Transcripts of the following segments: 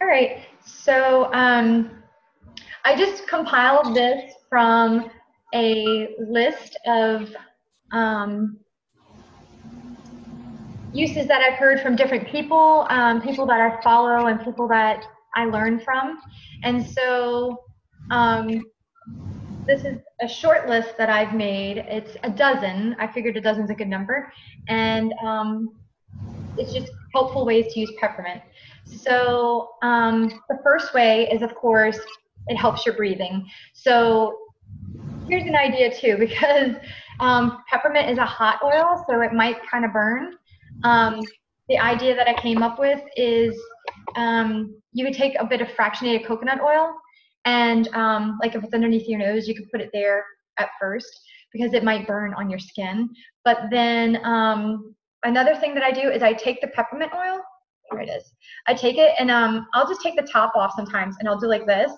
All right. So I just compiled this from a list of um, uses that I've heard from different people, people that I follow, and people that I learn from. And so um, this is a short list that I've made. It's a dozen. I figured a dozen's a good number. And it's just helpful ways to use peppermint. So the first way is, of course, it helps your breathing. So here's an idea too, because peppermint is a hot oil, so it might kind of burn. The idea that I came up with is you could take a bit of fractionated coconut oil, and like if it's underneath your nose, you could put it there at first because it might burn on your skin. But then another thing that I do is I take the peppermint oil. Here it is. I take it and I'll just take the top off sometimes, and I'll do like this.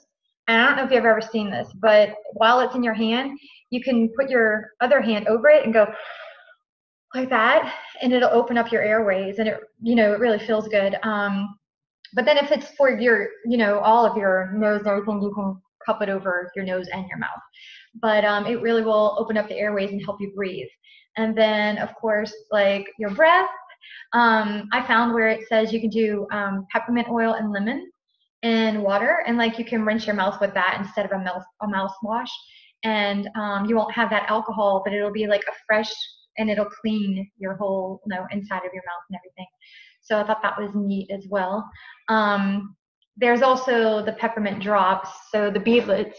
And I don't know if you've ever seen this, but while it's in your hand, you can put your other hand over it and go like that, and it'll open up your airways, and it really feels good. But then if it's for your, all of your nose and everything, you can cup it over your nose and your mouth. But it really will open up the airways and help you breathe. And then, of course, like your breath, I found where it says you can do peppermint oil and lemon and water, and like you can rinse your mouth with that instead of a mouthwash, and you won't have that alcohol, but it'll be like a fresh, and it'll clean your whole inside of your mouth and everything. So I thought that was neat as well. There's also the peppermint drops, so the beadlets,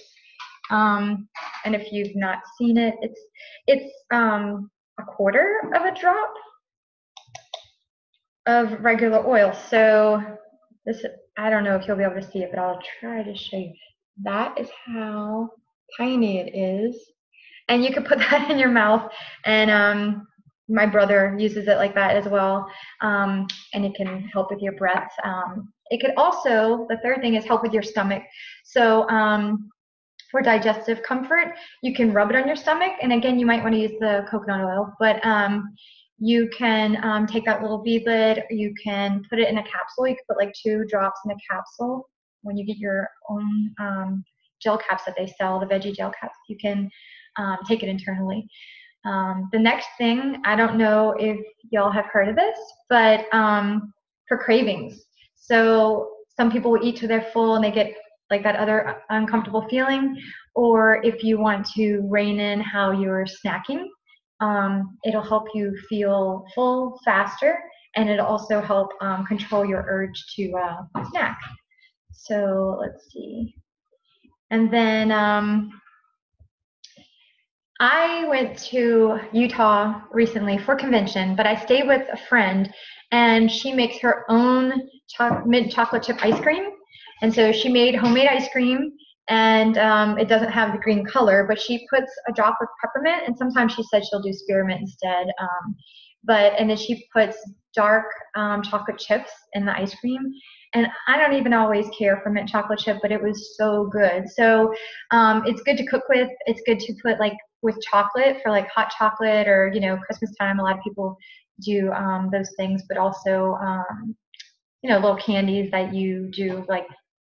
and if you've not seen it, it's a quarter of a drop of regular oil. So this, I don't know if you'll be able to see it, but I'll try to show you. That is how tiny it is. And you can put that in your mouth, and my brother uses it like that as well, and it can help with your breath. It could also, the third thing is help with your stomach. So for digestive comfort, you can rub it on your stomach, and again, you might want to use the coconut oil, but you can take that little beadlet, you can put it in a capsule. You can put like 2 drops in a capsule. When you get your own gel caps that they sell, the veggie gel caps, you can take it internally. The next thing, I don't know if y'all have heard of this, but for cravings. So some people will eat till they're full and they get like that other uncomfortable feeling, or if you want to rein in how you're snacking, it'll help you feel full faster, and it'll also help control your urge to snack. So let's see. And then I went to Utah recently for convention, but I stayed with a friend, and she makes her own mint chocolate chip ice cream. And so she made homemade ice cream, and it doesn't have the green color, but she puts a drop of peppermint, and sometimes she said she'll do spearmint instead. And then she puts dark chocolate chips in the ice cream. And I don't even always care for mint chocolate chip, but it was so good. So it's good to cook with. It's good to put like with chocolate for like hot chocolate, or Christmas time. A lot of people do those things, but also little candies that you do, like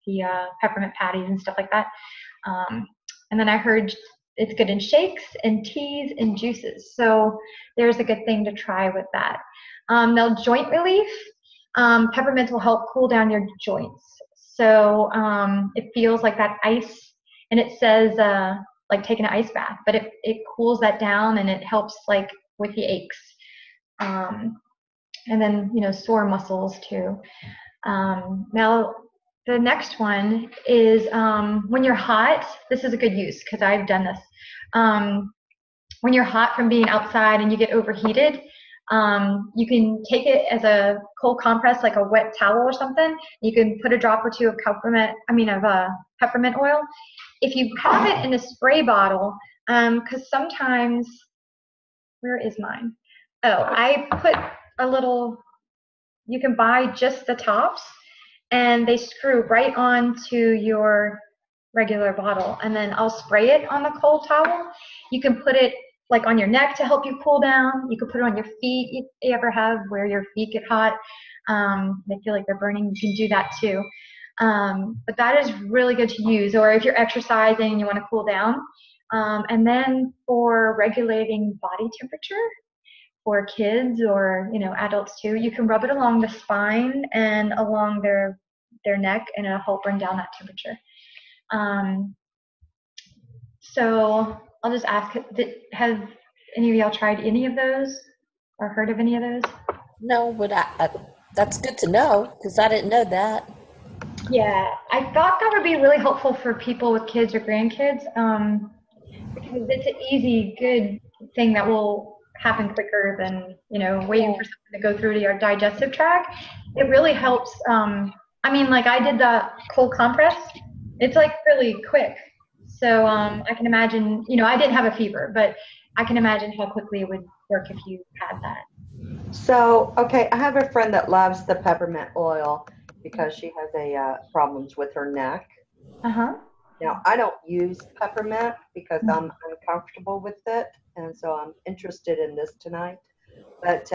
the peppermint patties and stuff like that. And then I heard it's good in shakes and teas and juices. So there's a good thing to try with that. Now, joint relief. Peppermint will help cool down your joints. So it feels like that ice, and it says like taking an ice bath, but it cools that down, and it helps like with the aches. And then sore muscles too. Now the next one is when you're hot. This is a good use because I've done this. When you're hot from being outside and you get overheated, you can take it as a cold compress, like a wet towel or something. You can put a drop or 2 of peppermint oil. If you have it in a spray bottle, because sometimes, where is mine? Oh, I put a little, you can buy just the tops, and they screw right onto your regular bottle, and then I'll spray it on the cold towel. You can put it like on your neck to help you cool down. You can put it on your feet if you ever have where your feet get hot. They feel like they're burning. You can do that too. But that is really good to use, or if you're exercising and you want to cool down. And then for regulating body temperature for kids or adults too, you can rub it along the spine and along their neck, and it'll help bring down that temperature. So I'll just ask, have any of y'all tried any of those or heard of any of those? No, but that's good to know because I didn't know that. Yeah, I thought that would be really helpful for people with kids or grandkids, because it's an easy, good thing that will happen quicker than waiting for something to go through to your digestive tract. It really helps. Like I did the cold compress. It's like really quick. So I can imagine. I didn't have a fever, but I can imagine how quickly it would work if you had that. So, okay, I have a friend that loves the peppermint oil because she has problems with her neck. Uh-huh. Now, I don't use peppermint because I'm uncomfortable with it, and so I'm interested in this tonight. But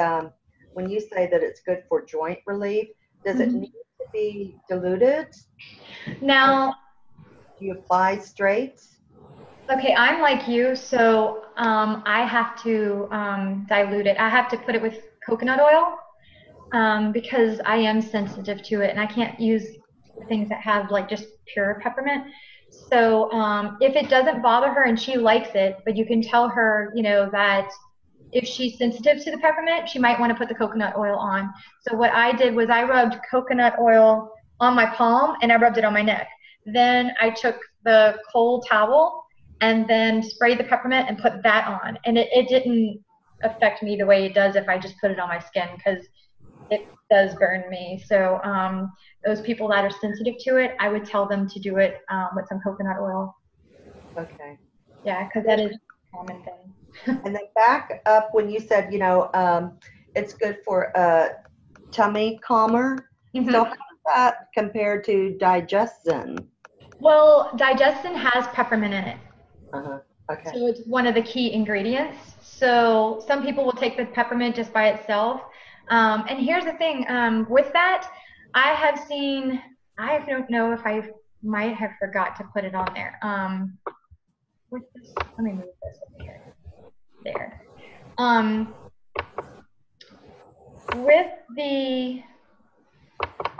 when you say that it's good for joint relief, does it need to be diluted? Now, do you apply straight? Okay, I'm like you, so I have to dilute it. I have to put it with coconut oil because I am sensitive to it, and I can't use things that have like just pure peppermint. So if it doesn't bother her and she likes it, but you can tell her, that if she's sensitive to the peppermint, she might want to put the coconut oil on. So what I did was I rubbed coconut oil on my palm and I rubbed it on my neck. Then I took the cold towel and then sprayed the peppermint and put that on. And it didn't affect me the way it does if I just put it on my skin, because it does burn me. So those people that are sensitive to it, I would tell them to do it with some coconut oil. Okay. Yeah, because that is a common thing. And then back up when you said, it's good for a tummy calmer. Mm-hmm. So how does that compare to digestion? Well, digestion has peppermint in it. Uh-huh. Okay. So it's one of the key ingredients. So some people will take the peppermint just by itself. And here's the thing, with that, I don't know if I might have forgot to put it on there. Let me move this over here. There. With the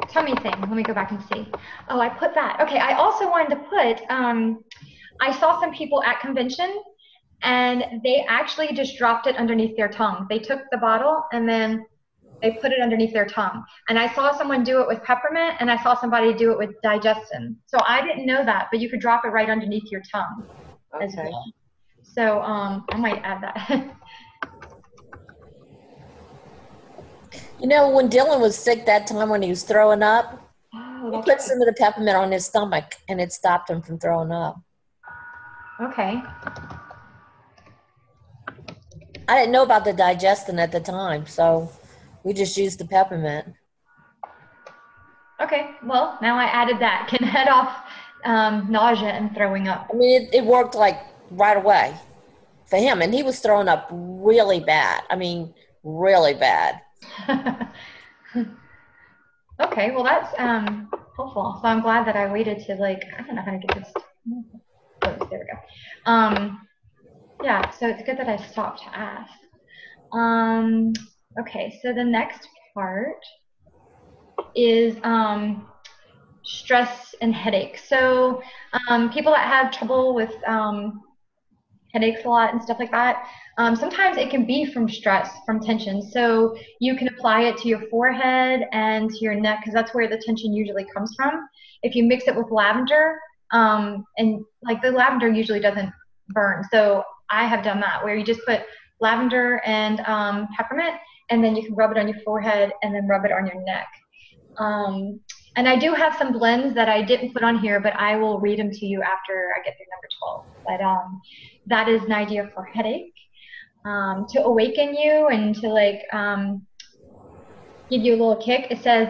tummy thing, let me go back and see. Oh, I put that. Okay, I also wanted to put, I saw some people at convention and they actually just dropped it underneath their tongue. They took the bottle and then they put it underneath their tongue. And I saw someone do it with peppermint and I saw somebody do it with digestion. So I didn't know that, but you could drop it right underneath your tongue as well. So I might add that. When Dylan was sick that time when he was throwing up, he put some of the peppermint on his stomach and it stopped him from throwing up. Okay. I didn't know about the digestion at the time, so we just used the peppermint. Okay, well, now I added that. Can head off nausea and throwing up. I mean, it worked like right away for him, and he was throwing up really bad. I mean, really bad. Okay, well, that's helpful. So I'm glad that I waited to, I don't know how to get this. Oh, there we go. Yeah, so it's good that I stopped to ask. Okay, so the next part is stress and headaches. So people that have trouble with headaches a lot and stuff like that, sometimes it can be from stress, from tension. So you can apply it to your forehead and to your neck, because that's where the tension usually comes from. If you mix it with lavender, and the lavender usually doesn't burn. So I have done that, where you just put lavender and peppermint, and then you can rub it on your forehead and then rub it on your neck. And I do have some blends that I didn't put on here, but I will read them to you after I get through number 12. But that is an idea for headache, to awaken you and to give you a little kick. It says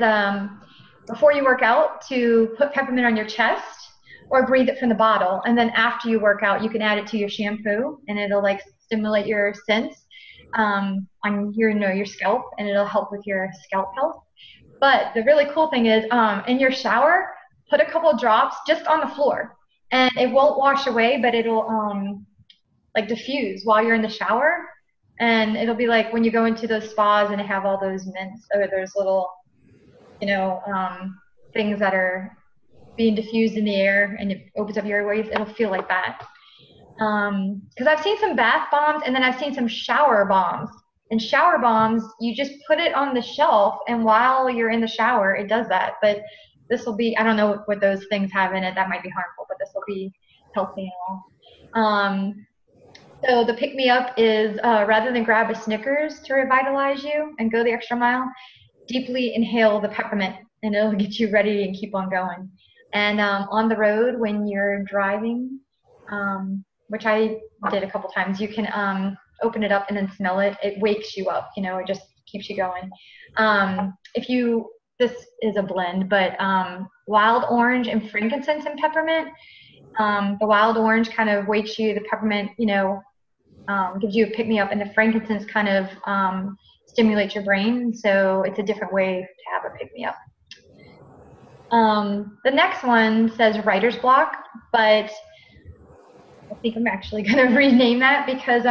before you work out to put peppermint on your chest or breathe it from the bottle, and then after you work out you can add it to your shampoo and it'll stimulate your sense on your scalp, and it'll help with your scalp health. But the really cool thing is, in your shower, put a couple drops just on the floor, and it won't wash away, but it'll like diffuse while you're in the shower. And it'll be like when you go into those spas and they have all those mints or those little, things that are being diffused in the air, and it opens up your airways. It'll feel like that. Because I've seen some bath bombs, and then I've seen some shower bombs. And shower bombs, you just put it on the shelf, and while you're in the shower, it does that. But this will be, I don't know what those things have in it. That might be harmful, but this will be healthy and all. So the pick-me-up is rather than grab a Snickers to revitalize you and go the extra mile, deeply inhale the peppermint, and it'll get you ready and keep on going. And on the road when you're driving, which I did a couple times, you can open it up and then smell it. It wakes you up, it just keeps you going. This is a blend, but wild orange and frankincense and peppermint. The wild orange kind of wakes you, the peppermint, gives you a pick-me-up, and the frankincense kind of stimulates your brain. So it's a different way to have a pick-me-up. The next one says writer's block, but I think I'm actually going to rename that because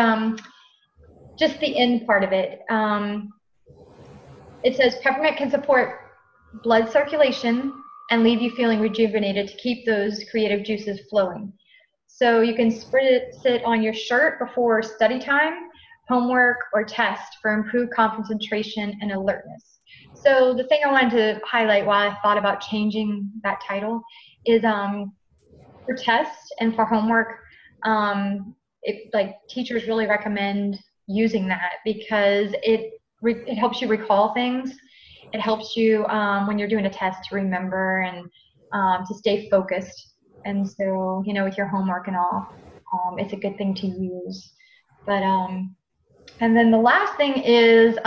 just the end part of it. It says peppermint can support blood circulation and leave you feeling rejuvenated to keep those creative juices flowing. So you can sit on your shirt before study time, homework, or test for improved concentration and alertness. So the thing I wanted to highlight while I thought about changing that title is for tests and for homework, teachers really recommend using that because it helps you recall things. It helps you when you're doing a test to remember and to stay focused. And so, with your homework and all, it's a good thing to use. But and then the last thing is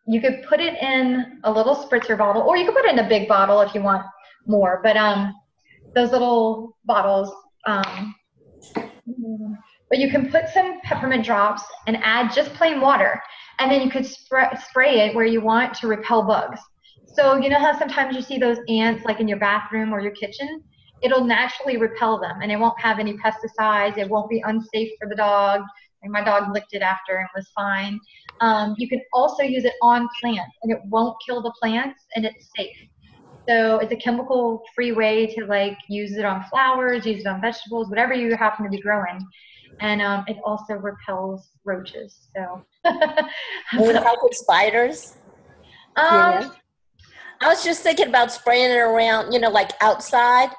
you could put it in a little spritzer bottle, or you could put it in a big bottle if you want more. But those little bottles, but you can put some peppermint drops and add just plain water. And then you could spray it where you want to repel bugs. So you know how sometimes you see those ants like in your bathroom or your kitchen? It'll naturally repel them, and it won't have any pesticides. It won't be unsafe for the dog. And my dog licked it after and was fine. You can also use it on plants, and it won't kill the plants, and it's safe. So it's a chemical-free way to use it on flowers, use it on vegetables, whatever you happen to be growing. And it also repels roaches. So. Will it help with spiders? I was just thinking about spraying it around, like outside.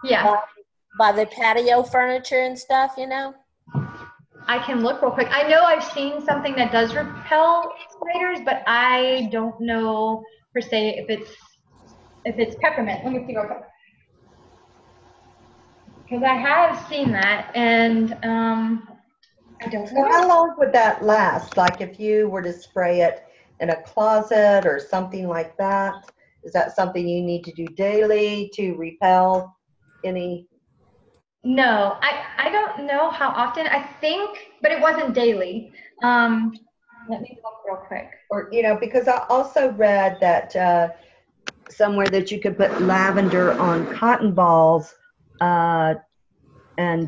Yeah. By the patio furniture and stuff, I can look real quick. I know I've seen something that does repel spiders, but I don't know per se if it's peppermint. Let me see real quick. Because I have seen that, and I don't know. So how long would that last? Like if you were to spray it in a closet or something like that, is that something you need to do daily to repel any? No, I don't know how often. I think, but it wasn't daily. Let me look real quick. Or, because I also read that somewhere that you could put lavender on cotton balls and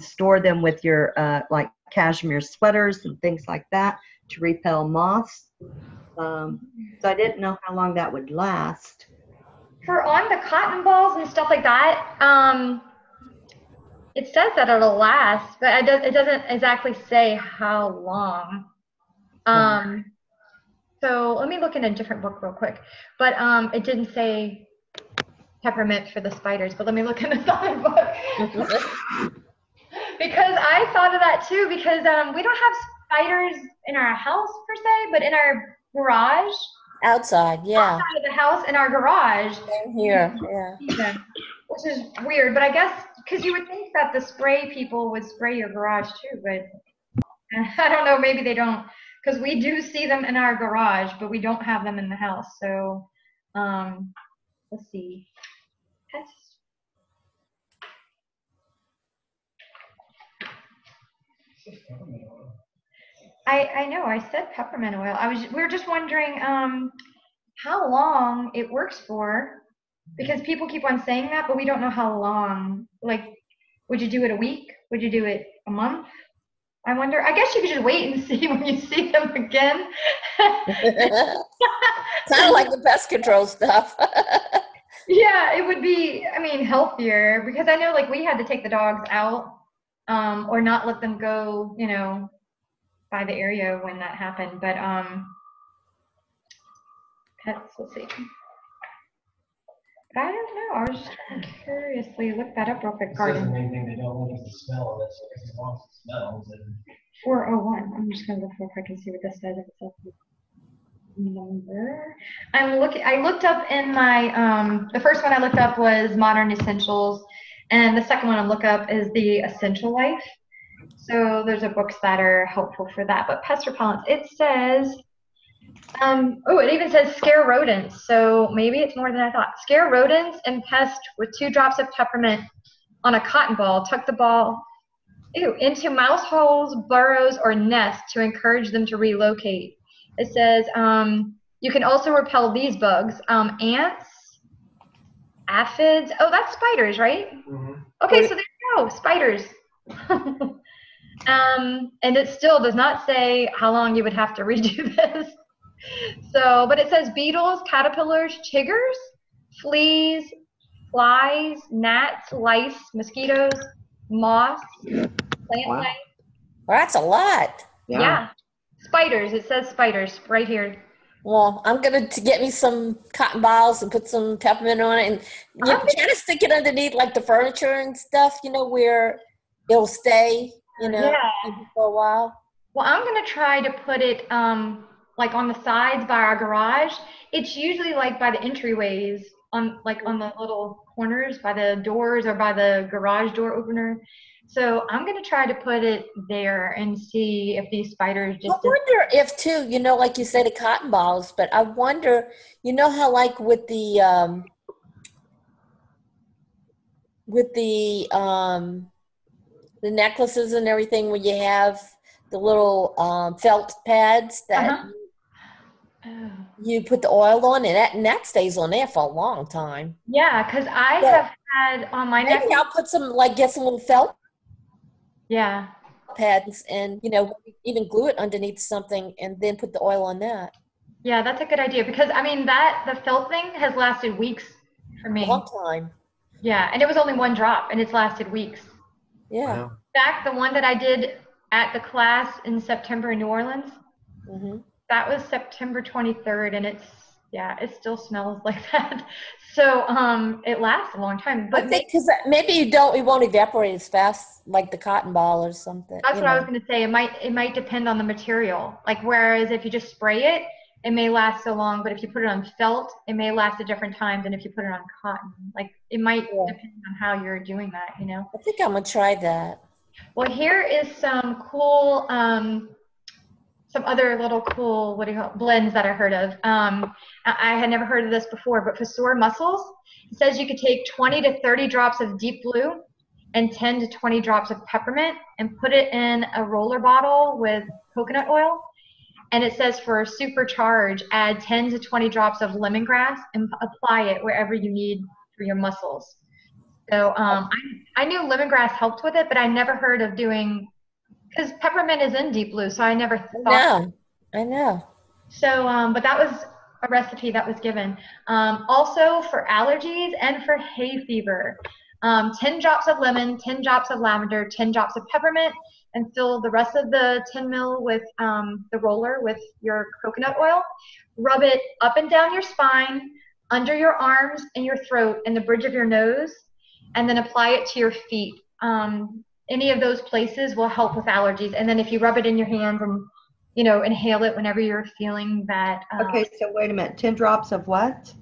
store them with your like cashmere sweaters and things like that to repel moths. So I didn't know how long that would last. For on the cotton balls and stuff like that, it says that it'll last, but it doesn't exactly say how long. So let me look in a different book real quick. But it didn't say peppermint for the spiders, but let me look in this other book. Because I thought of that too, because we don't have spiders in our house per se, but in our garage. Outside, yeah. Outside of the house, in our garage. Here, yeah. Which is weird, but I guess because you would think that the spray people would spray your garage too, but I don't know, maybe they don't, because we do see them in our garage, but we don't have them in the house. So let's see. Pest. I know I said peppermint oil. We were just wondering how long it works for. Because people keep on saying that, but we don't know how long. Like, would you do it a week? Would you do it a month? I wonder. I guess you could just wait and see when you see them again. Kind of like the pest control stuff. Yeah, it would be, I mean, healthier because I know like we had to take the dogs out or not let them go, you know, by the area when that happened. But pets, let's see. But I don't know. I was just trying to curiously look that up real quick. It says Garden the main thing they don't want is the smell of it. So if it wants the smells, then 401. I'm just gonna look real quick and see what this says. If it says number. I looked up in my the first one I looked up was Modern Essentials, and the second one I look up is the Essential Life. So there's a books that are helpful for that. But pest repellents, it says oh, it even says scare rodents. So maybe it's more than I thought. Scare rodents and pests with 2 drops of peppermint on a cotton ball. Tuck the ball into mouse holes, burrows, or nests to encourage them to relocate. It says you can also repel these bugs. Ants, aphids. Oh, that's spiders, right? mm-hmm. Okay, so there you go, spiders. And it still does not say how long you would have to redo this. So, but it says beetles, caterpillars, chiggers, fleas, flies, gnats, lice, mosquitoes, moths, plant lice. Well, that's a lot. Yeah. Spiders. It says spiders right here. Well, I'm going to get me some cotton balls and put some peppermint on it. And you try to stick it underneath like the furniture and stuff, you know, where it'll stay, you know, for a while. Well, I'm going to try to put it like on the sides by our garage. It's usually like by the entryways on the little corners by the doors or by the garage door opener. So I'm going to try to put it there and see if these spiders just... I wonder if too, you know, like you say, the cotton balls, but I wonder, you know how like with the necklaces and everything where you have the little felt pads that you put the oil on and that stays on there for a long time. Yeah, because I have had on my maybe necklace... I'll put some, like get some little felt pads and, you know, even glue it underneath something and then put the oil on that. Yeah, that's a good idea because, I mean, the felt thing has lasted weeks for me. A long time. Yeah, and it was only 1 drop and it's lasted weeks. Yeah. Wow. In fact, the one that I did at the class in September in New Orleans, that was September 23rd and it still smells like that. So it lasts a long time. But I think because maybe it won't evaporate as fast like the cotton ball or something. That's what I was going to say. It might depend on the material. Like whereas if you just spray it, it may last so long. But if you put it on felt, it may last a different time than if you put it on cotton. Like it might depend on how you're doing that, you know. I think I'm going to try that. Well, here is some cool, some other little cool, blends that I heard of. I had never heard of this before, but for sore muscles, it says you could take 20 to 30 drops of deep blue and 10 to 20 drops of peppermint and put it in a roller bottle with coconut oil. And it says for supercharge, add 10 to 20 drops of lemongrass and apply it wherever you need for your muscles. So I knew lemongrass helped with it, but I never heard of doing, because peppermint is in deep blue, so I never thought. I know. So, but that was a recipe that was given. Also for allergies and for hay fever, 10 drops of lemon, 10 drops of lavender, 10 drops of peppermint, and fill the rest of the 10 ml with the roller with your coconut oil. Rub it up and down your spine, under your arms and your throat and the bridge of your nose, and then apply it to your feet. Any of those places will help with allergies. And then if you rub it in your hands and, you know, inhale it whenever you're feeling that. Okay, so wait a minute. 10 drops of what?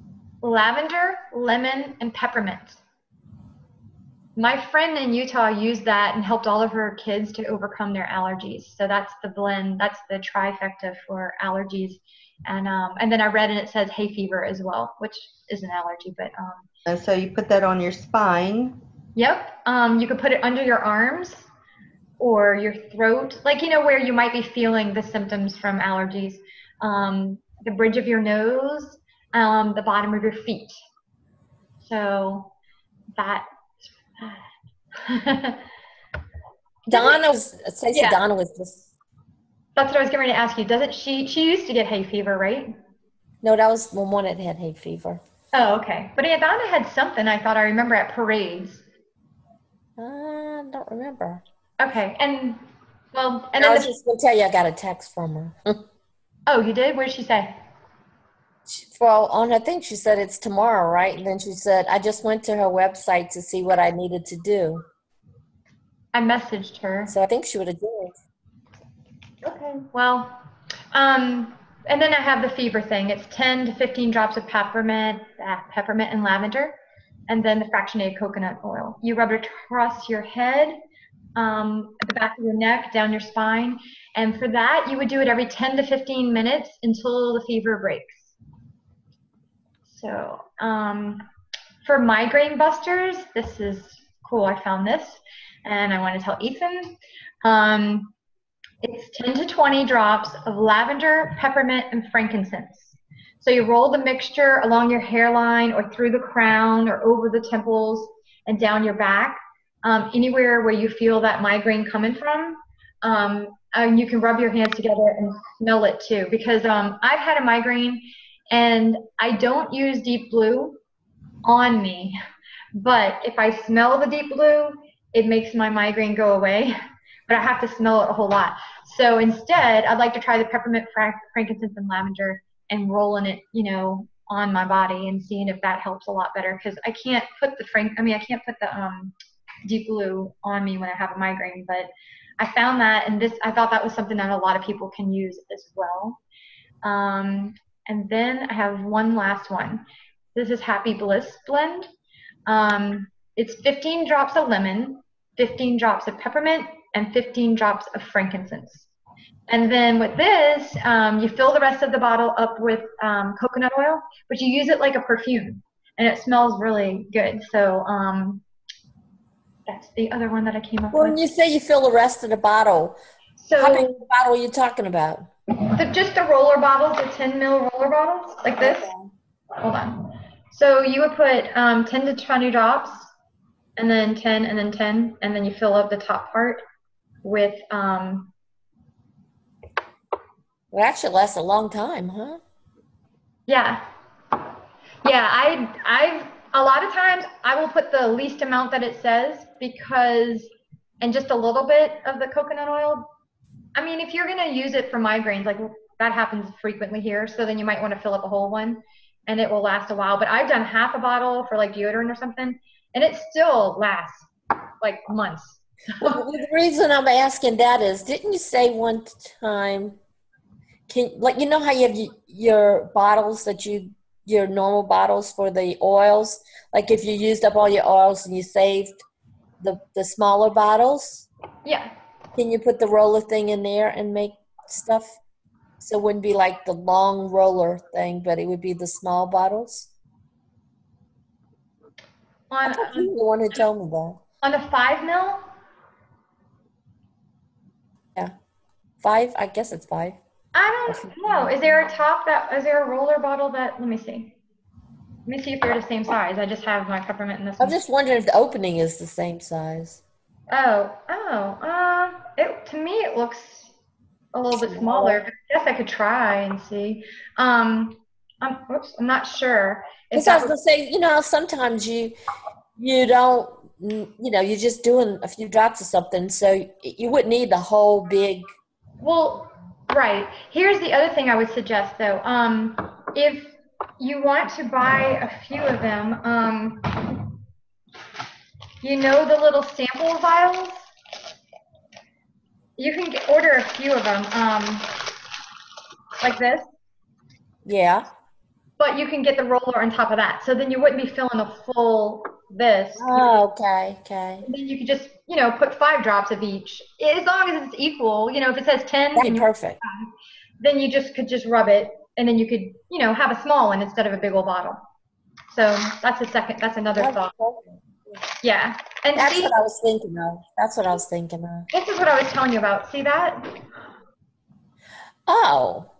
Lavender, lemon, and peppermint. My friend in Utah used that and helped all of her kids to overcome their allergies. So that's the blend. That's the trifecta for allergies. And then I read and it says hay fever as well, which is an allergy, but. And so you put that on your spine. Yep. You could put it under your arms or your throat, like, you know, where you might be feeling the symptoms from allergies. The bridge of your nose, the bottom of your feet. So that. Stacey Yeah. Donna was just. That's what I was getting ready to ask you. Doesn't she used to get hay fever, right? No, that was one that had hay fever. Oh, okay. But Aunt Donna had something I thought I remember at parades. I don't remember. Okay. And well, and I then was just going to tell you I got a text from her. Oh, you did? What did she say? Well, on her thing, she said it's tomorrow, right? And then she said, I just went to her website to see what I needed to do. I messaged her. So I think she would have did it. Okay. Well, and then I have the fever thing. It's 10 to 15 drops of peppermint and lavender, and then the fractionated coconut oil. You rub it across your head, at the back of your neck, down your spine. And for that, you would do it every 10 to 15 minutes until the fever breaks. So for migraine busters, this is cool. I found this, and I want to tell Ethan. It's 10 to 20 drops of lavender, peppermint, and frankincense. So you roll the mixture along your hairline or through the crown or over the temples and down your back, anywhere where you feel that migraine coming from. And you can rub your hands together and smell it too, because I've had a migraine and I don't use deep blue on me, but if I smell the deep blue, it makes my migraine go away. But I have to smell it a whole lot. So instead, I'd like to try the peppermint, frankincense, and lavender and rolling it, on my body and seeing if that helps a lot better. Because I can't put the deep blue on me when I have a migraine. But I found that, and I thought that was something that a lot of people can use as well. And then I have one last one. This is Happy Bliss Blend. It's 15 drops of lemon, 15 drops of peppermint, and 15 drops of frankincense. And then with this, you fill the rest of the bottle up with coconut oil, but you use it like a perfume, and it smells really good. So that's the other one that I came up with. When you say you fill the rest of the bottle, so how big of a bottle are you talking about? Just the roller bottles, the 10 ml roller bottles, like this. Okay. Hold on. So you would put 10 to 20 drops, and then 10, and then 10, and then you fill up the top part with Well, that should last a long time, huh? Yeah. I've a lot of times I will put the least amount that it says, and just a little bit of the coconut oil. I mean, if you're gonna use it for migraines, like that happens frequently here, so then you might want to fill up a whole one, and it will last a while. But I've done half a bottle for like deodorant or something, and it still lasts like months. Well, the reason I'm asking that is, didn't you say one time, how you have your bottles your normal bottles for the oils, like if you used up all your oils and you saved the smaller bottles? Yeah. Can you put the roller thing in there and make stuff? So it wouldn't be like the long roller thing, but it would be the small bottles? I thought you were the one who told me that. On the 5 ml? Yeah. 5? I guess it's 5. I don't know. Is there a roller bottle that, let me see. Let me see if they're the same size. I just have my peppermint in this one. I'm just wondering if the opening is the same size. To me it looks a little bit smaller, but I guess I could try and see. I'm not sure. Because I was going to say, sometimes you don't, you're just doing a few drops of something, so you wouldn't need the whole big. Well, right. Here's the other thing I would suggest, though. If you want to buy a few of them, the little sample vials? You can order a few of them, like this. Yeah. But you can get the roller on top of that. So then you wouldn't be filling a full this. Oh, okay. And then you could just, put 5 drops of each. As long as it's equal, if it says 10. That'd be perfect. Then you could just rub it, and then you could, have a small one instead of a big old bottle. So that's another thought. Perfect. Yeah. And that's what I was thinking of. This is what I was telling you about. See that? Oh.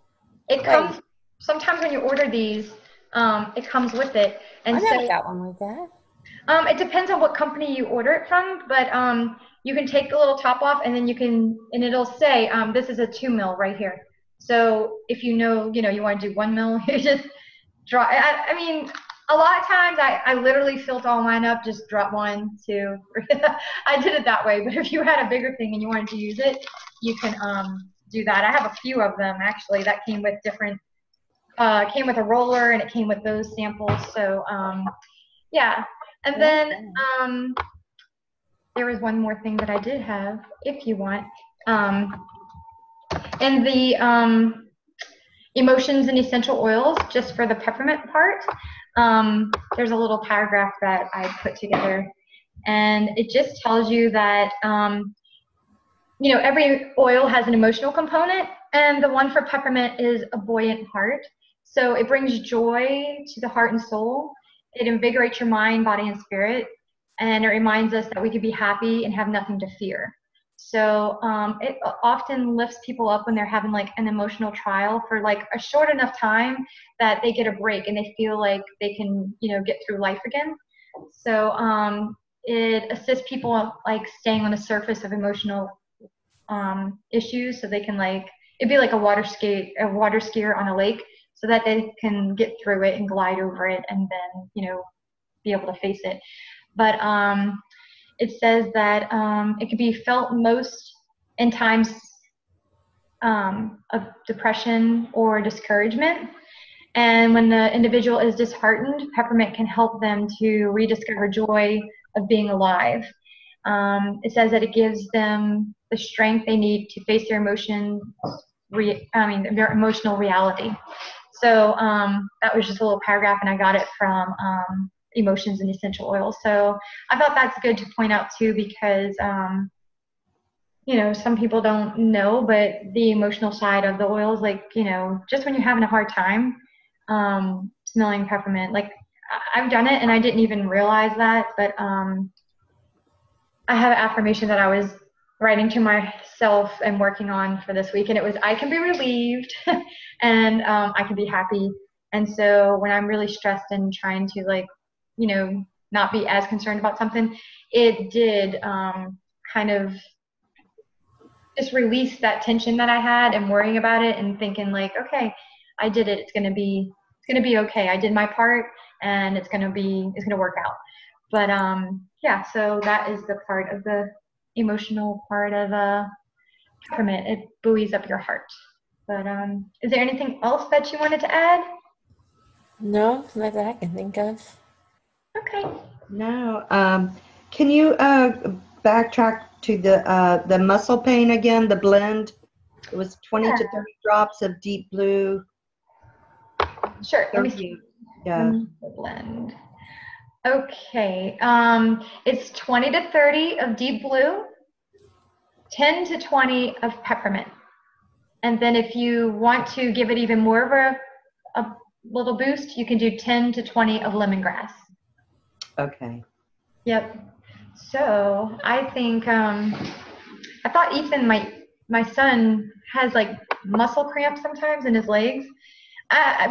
It comes, sometimes when you order these, it comes with it. And I never so got one like that. it depends on what company you order it from, but you can take the little top off, and then and it'll say this is a 2 ml right here. So if you know you want to do 1 ml, you just draw. I mean, a lot of times I literally filled all mine up, just drop 1, 2, 3. I did it that way. But if you had a bigger thing and you wanted to use it, you can do that. I have a few of them actually that came with different. Came with a roller, and it came with those samples. So yeah. And then there was one more thing that I did have, if you want. In the emotions and essential oils, just for the peppermint part, there's a little paragraph that I put together, and it just tells you that every oil has an emotional component, and the one for peppermint is a buoyant heart. So it brings joy to the heart and soul. It invigorates your mind, body, and spirit, and it reminds us that we could be happy and have nothing to fear. So it often lifts people up when they're having like an emotional trial for like a short enough time that they get a break and they feel like they can, get through life again. So it assists people like staying on the surface of emotional issues, so they can it'd be like a water skier on a lake, so that they can get through it and glide over it, and then be able to face it. But it says that it can be felt most in times of depression or discouragement. And when the individual is disheartened, peppermint can help them to rediscover joy of being alive. It says that it gives them the strength they need to face their their emotional reality. So that was just a little paragraph, and I got it from Emotions and Essential Oils. So I thought that's good to point out too, because some people don't know, but the emotional side of the oils, just when you're having a hard time, smelling peppermint, I've done it and I didn't even realize that, but I have an affirmation that I was writing to myself and working on for this week, and it was, I can be relieved and I can be happy. And so when I'm really stressed and trying to not be as concerned about something, it did kind of just release that tension that I had and worrying about it and thinking okay, I did it. It's gonna be okay. I did my part, and it's gonna work out. But yeah, so that is the part of the emotional part of peppermint. It buoys up your heart. But is there anything else that you wanted to add? No, not that I can think of. Okay. No. Can you backtrack to the muscle pain again? The blend. It was 20 to 30 drops of deep blue. Sure. Let me see. Yeah. The blend. Okay. It's 20 to 30 of deep blue, 10 to 20 of peppermint. And then if you want to give it even more of a little boost, you can do 10 to 20 of lemongrass. Okay. Yep. So I think I thought Ethan, my son, has muscle cramps sometimes in his legs.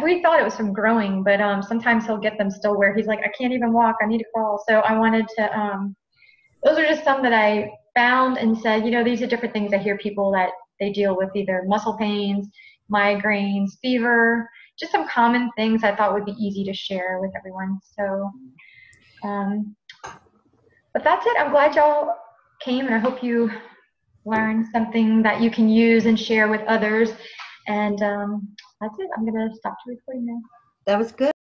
We thought it was from growing, but sometimes he'll get them still where he's like, I can't even walk, I need to crawl. So I wanted to, those are just some that I found and said, these are different things I hear people that they deal with, either muscle pains, migraines, fever, just some common things I thought would be easy to share with everyone. So, but that's it. I'm glad y'all came, and I hope you learned something that you can use and share with others. And that's it. I'm going to stop the recording now. That was good.